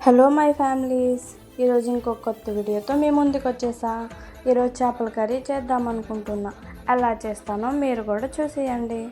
Hello my families, ఈరోజు ఇంకొక కొత్త వీడియోతో మీ ముందుకు వచ్చేసా. ఈరోజు చేపల కర్రీ చేద్దాం అనుకుంటున్నా. ఎలా చేస్తానో మీరు కూడా చూసేయండి.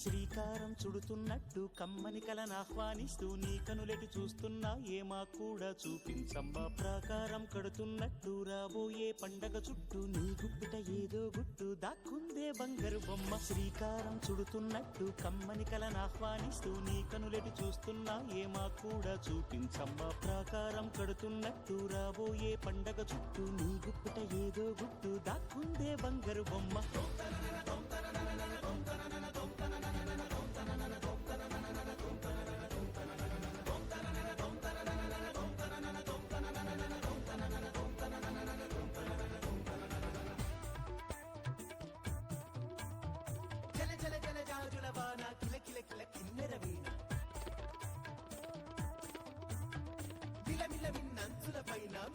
శ్రీకారం చుడుతున్నట్టు కమ్మని కలను ఆహ్వానిస్తూ నీ కనులెటు చూస్తున్నా ఏమా కూడా చూపించమ్మా. ప్రాకారం కడుతున్నట్టు రాబోయే పండగ చుట్టూ నీ గుప్పిట ఏదో గుట్టు దాక్కుందే బంగారు బొమ్మ. శ్రీకారం చుడుతున్నట్టు కమ్మని కలను ఆహ్వానిస్తూ నీ కనులెటు చూస్తున్నా ఏమా కూడా చూపించమ్మా. ప్రాకారం కడుతున్నట్టు రాబోయే పండగ చుట్టూ నీ గుప్పిట ఏదో గుట్టు దాక్కుందే బంగారు బొమ్మ.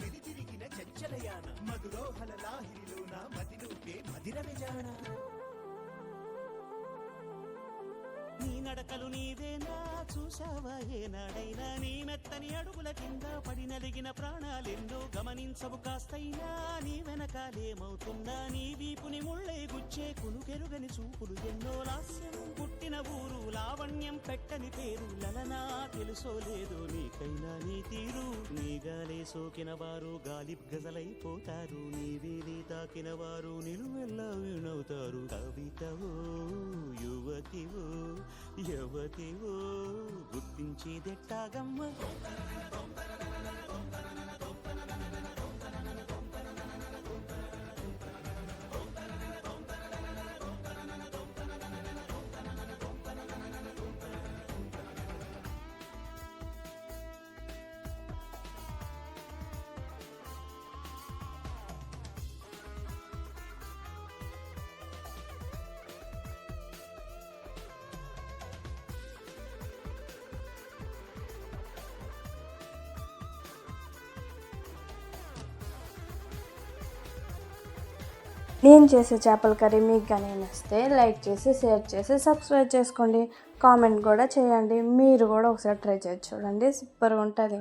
వెలితిరిగిన చంచలయాన మధురోహల లాహిరిలోన మదిలోకే మదిర విజాన. నీ నడకలు నీవేనా చూసావా ఏనాడైనా? నీ మెత్తని అడుగుల కింద పడి నలిగిన ప్రాణాలెన్నో గమనించవు కాస్తైనా. నీ వెనకాలేమవుతుందా? నీ వీపుని ముళ్ళే గుచ్చే కునుకెరుగని చూపులు ఎన్నో. లాస్యం పుట్టిన ఊరు, లావణ్యం పెట్టని పేరు, లలనా తెలుసో లేదో నీకైనా నీ తీరు. నీ గాలే సోకిన వారు గాలి గజలైపోతారు, నీ వేలి తాకిన వారు నిలువెల్లా వినవుతారు. కవితవో యువతివో యువతివో గుర్తించేదెట్టాగమ్మ. నేను చేసే చేపల కర్రీ మీకు కానీ నచ్చితే లైక్ చేసి, షేర్ చేసి, సబ్స్క్రైబ్ చేసుకోండి. కామెంట్ కూడా చేయండి. మీరు కూడా ఒకసారి ట్రై చేసి చూడండి, సూపర్గా ఉంటుంది.